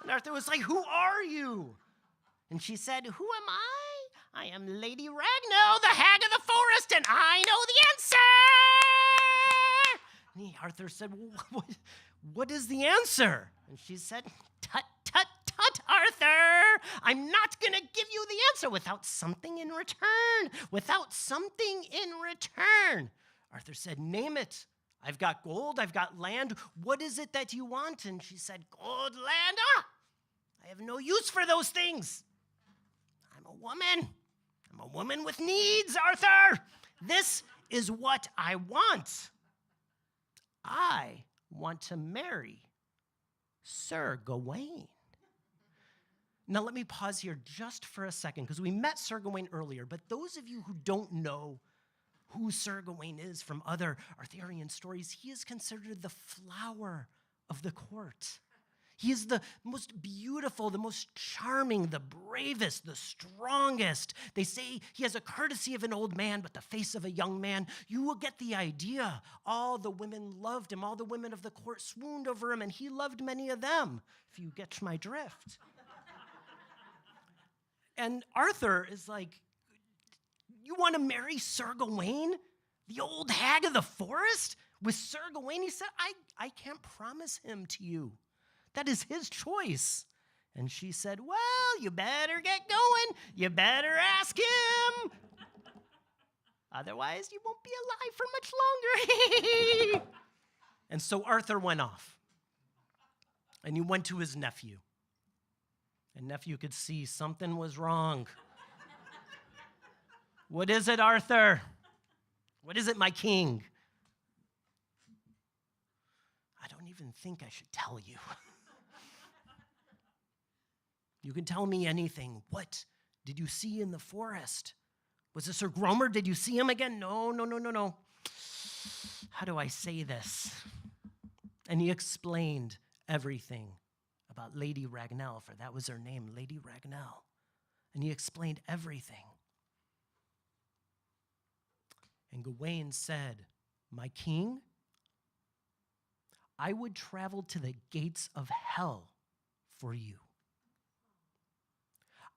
And Arthur was like, who are you? And she said, who am I? I am Lady Ragno, the hag of the forest, and I know the answer. And Arthur said, what is the answer? And she said, tut, tut, tut, Arthur. I'm not going to give you the answer without something in return. Without something in return. Arthur said, name it. I've got gold. I've got land. What is it that you want? And she said, gold, land. I have no use for those things. I'm a woman. I'm a woman with needs, Arthur. This is what I want. I want to marry Sir Gawain. Now, let me pause here just for a second, because we met Sir Gawain earlier, but those of you who don't know who Sir Gawain is from other Arthurian stories, he is considered the flower of the court. He is the most beautiful, the most charming, the bravest, the strongest. They say he has a courtesy of an old man, but the face of a young man. You will get the idea. All the women loved him. All the women of the court swooned over him, and he loved many of them, if you get my drift. And Arthur is like, you want to marry Sir Gawain, the old hag of the forest? With Sir Gawain, he said, I can't promise him to you. That is his choice. And she said, well, you better get going. You better ask him. Otherwise, you won't be alive for much longer. And so Arthur went off. And he went to his nephew. And nephew could see something was wrong. What is it, Arthur? What is it, my king? I don't even think I should tell you. You can tell me anything. What did you see in the forest? Was it Sir Gromer? Did you see him again? No. How do I say this? And he explained everything about Lady Ragnell, for that was her name, Lady Ragnell. And he explained everything. And Gawain said, my king, I would travel to the gates of hell for you.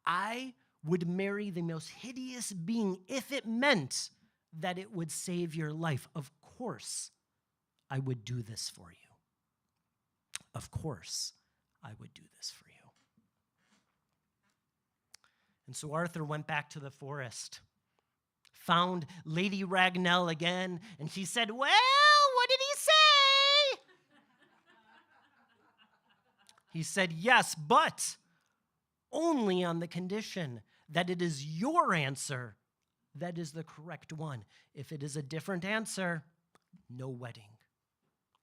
I would marry the most hideous being if it meant that it would save your life. Of course, I would do this for you. Of course, I would do this for you. And so Arthur went back to the forest, found Lady Ragnell again, and she said, well, what did he say? He said, yes, but only on the condition that it is your answer that is the correct one. If it is a different answer, no wedding.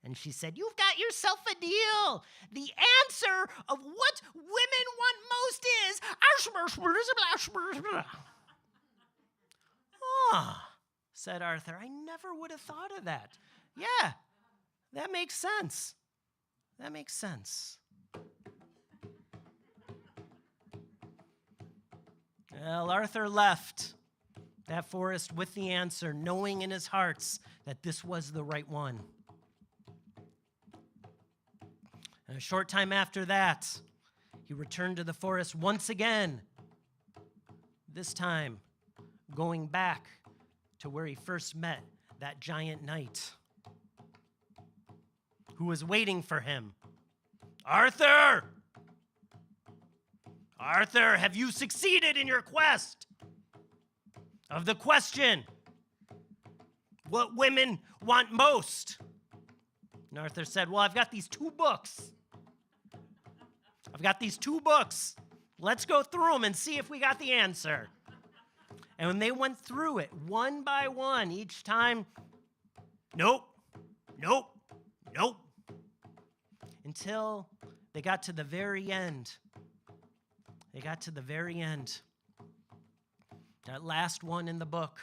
And she said, you've got yourself a deal. The answer of what women want most is, said Arthur, I never would have thought of that. Yeah, that makes sense. That makes sense. Well, Arthur left that forest with the answer, knowing in his heart that this was the right one. And a short time after that, he returned to the forest once again, this time going back to where he first met that giant knight who was waiting for him. Arthur! Arthur, have you succeeded in your quest of the question, what women want most? And Arthur said, well, I've got these two books. Let's go through them and see if we got the answer. And when they went through it one by one, each time, nope. Until they got to the very end. That last one in the book.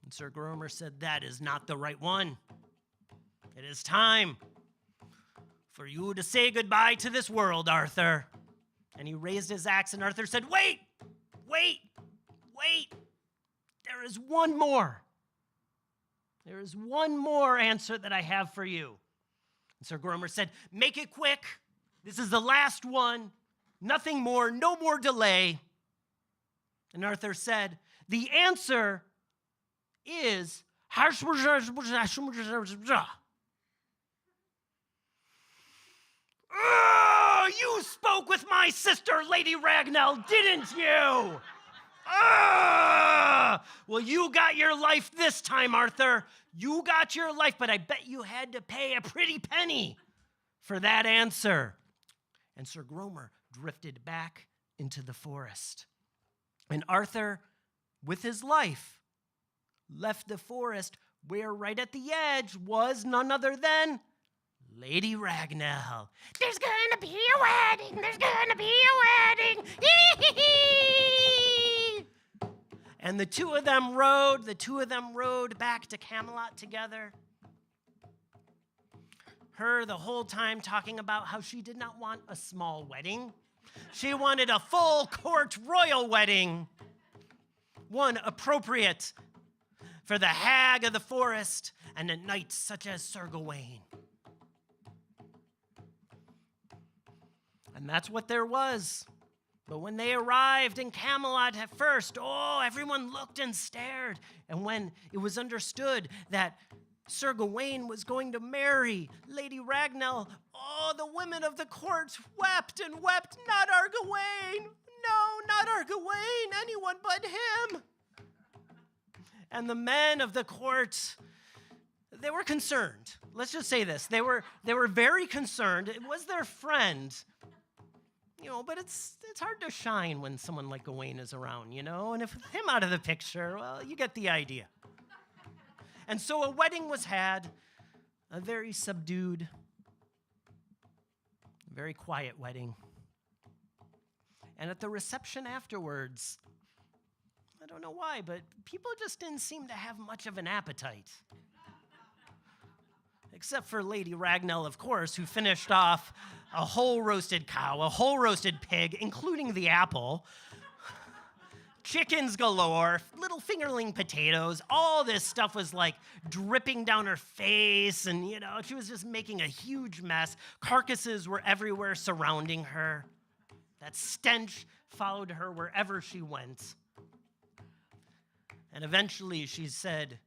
And Sir Gromer said, that is not the right one. It is time for you to say goodbye to this world, Arthur. And he raised his axe, and Arthur said, wait. There is one more. There is one more answer that I have for you. And Sir Gromer said, make it quick. This is the last one. Nothing more, no more delay. And Arthur said, the answer is you spoke with my sister, Lady Ragnell, didn't you? Well, you got your life this time, Arthur. You got your life, but I bet you had to pay a pretty penny for that answer. And Sir Gromer drifted back into the forest. And Arthur, with his life, left the forest where right at the edge was none other than Lady Ragnell. There's gonna be a wedding! And the two of them rode back to Camelot together. Her the whole time talking about how she did not want a small wedding. She wanted a full court royal wedding. One appropriate for the hag of the forest and a knight such as Sir Gawain. And that's what there was. But when they arrived in Camelot at first, everyone looked and stared. And when it was understood that Sir Gawain was going to marry Lady Ragnell, the women of the court wept and wept. Not our Gawain! No, not our Gawain! Anyone but him! And the men of the court, they were concerned. Let's just say this. They were very concerned. It was their friend. But it's hard to shine when someone like Gawain is around, And if him out of the picture, well, you get the idea. And so a wedding was had, a very subdued, very quiet wedding. And at the reception afterwards, I don't know why, but people just didn't seem to have much of an appetite. Except for Lady Ragnell, of course, who finished off a whole roasted cow, a whole roasted pig, including the apple, chickens galore, little fingerling potatoes. All this stuff was like dripping down her face, and she was just making a huge mess. Carcasses were everywhere surrounding her. That stench followed her wherever she went. And eventually she said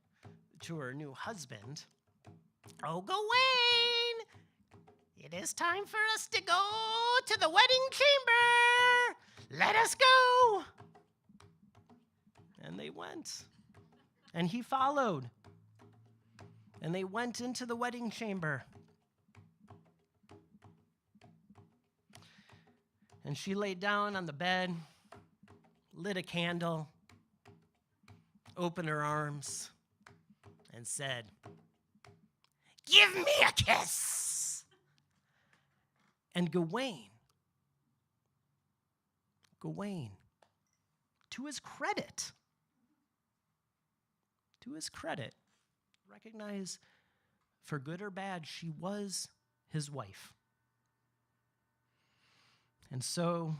to her new husband, "Oh, Gawain, it is time for us to go to the wedding chamber. Let us go." And they went. And he followed. And they went into the wedding chamber. And she laid down on the bed, lit a candle, opened her arms, and said, "Give me a kiss." And Gawain, to his credit, recognize for good or bad, she was his wife. And so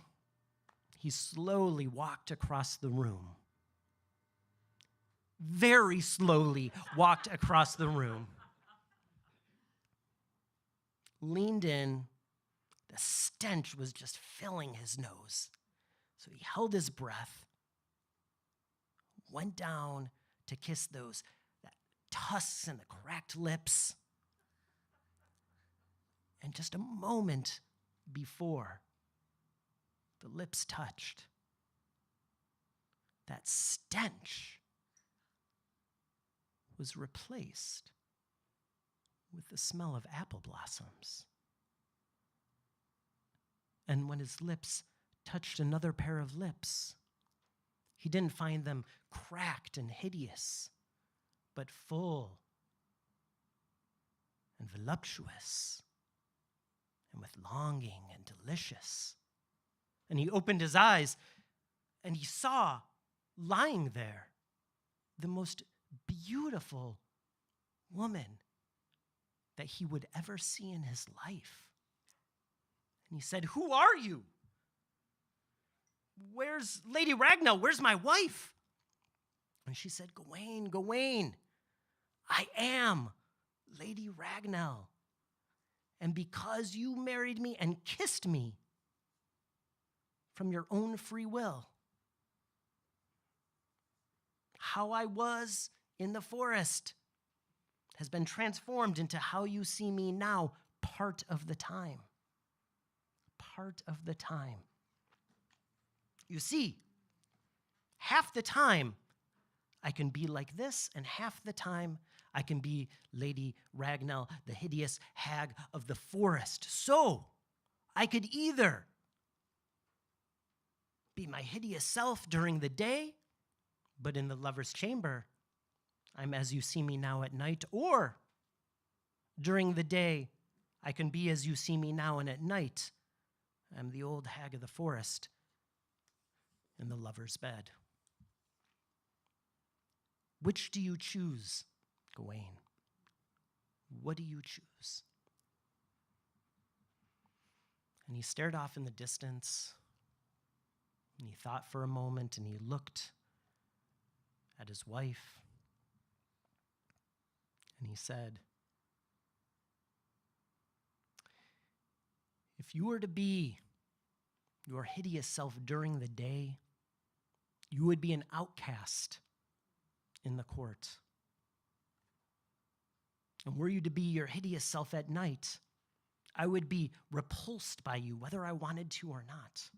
he slowly walked across the room. Very slowly walked across the room. Leaned in. The stench was just filling his nose. So he held his breath, went down to kiss that tusks and the cracked lips. And just a moment before the lips touched, that stench was replaced with the smell of apple blossoms. And when his lips touched another pair of lips, he didn't find them cracked and hideous, but full and voluptuous and with longing and delicious. And he opened his eyes and he saw lying there the most beautiful woman that he would ever see in his life. And he said, "Who are you? Where's Lady Ragnell? Where's my wife?" And she said, Gawain, I am Lady Ragnell. And because you married me and kissed me from your own free will, how I was in the forest has been transformed into how you see me now, part of the time. Part of the time. You see, half the time I can be like this, and half the time I can be Lady Ragnell, the hideous hag of the forest. So I could either be my hideous self during the day, but in the lover's chamber, I'm as you see me now at night, or during the day, I can be as you see me now, and at night, I'm the old hag of the forest in the lover's bed. Which do you choose, Gawain? What do you choose? And he stared off in the distance, and he thought for a moment, and he looked at his wife, and he said, if you were to be your hideous self during the day, you would be an outcast in the court. And were you to be your hideous self at night, I would be repulsed by you, whether I wanted to or not.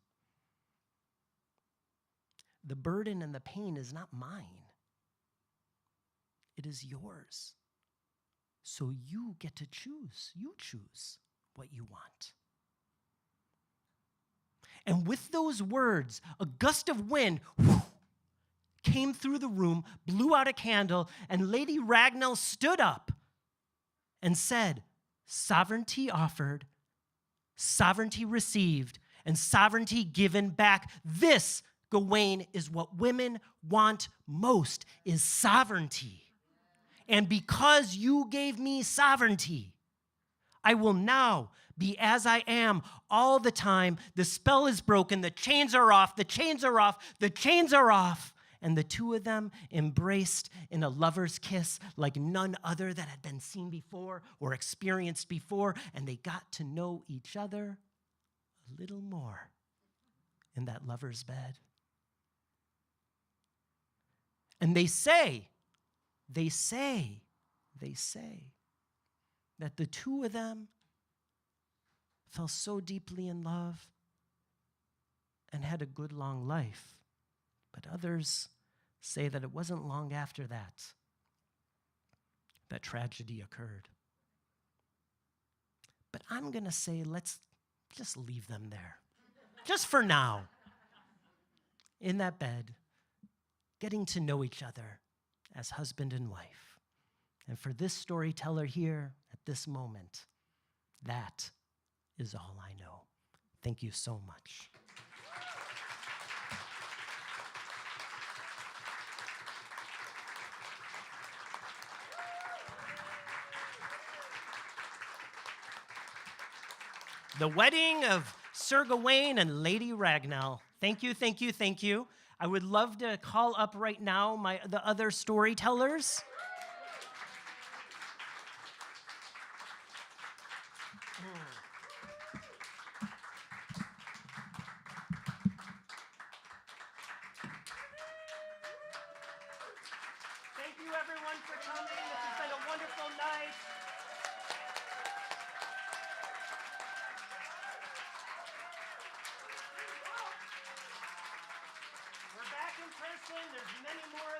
The burden and the pain is not mine. It is yours. So you get to choose. You choose what you want. And with those words, a gust of wind came through the room, blew out a candle, and Lady Ragnell stood up and said, sovereignty offered, sovereignty received, and sovereignty given back. This, Gawain, is what women want most, is sovereignty. And because you gave me sovereignty, I will now be as I am all the time. The spell is broken. The chains are off. The chains are off. The chains are off. And the two of them embraced in a lover's kiss like none other that had been seen before or experienced before. And they got to know each other a little more in that lover's bed. And they say that the two of them fell so deeply in love and had a good long life. But others say that it wasn't long after that tragedy occurred. But I'm going to say, let's just leave them there. Just for now. In that bed, getting to know each other as husband and wife. And for this storyteller here at this moment, that is all I know. Thank you so much. The wedding of Sir Gawain and Lady Ragnell. Thank you, thank you, thank you. I would love to call up right now the other storytellers. Thank you, everyone, for coming. This has been a wonderful night. We're back in person. There's many more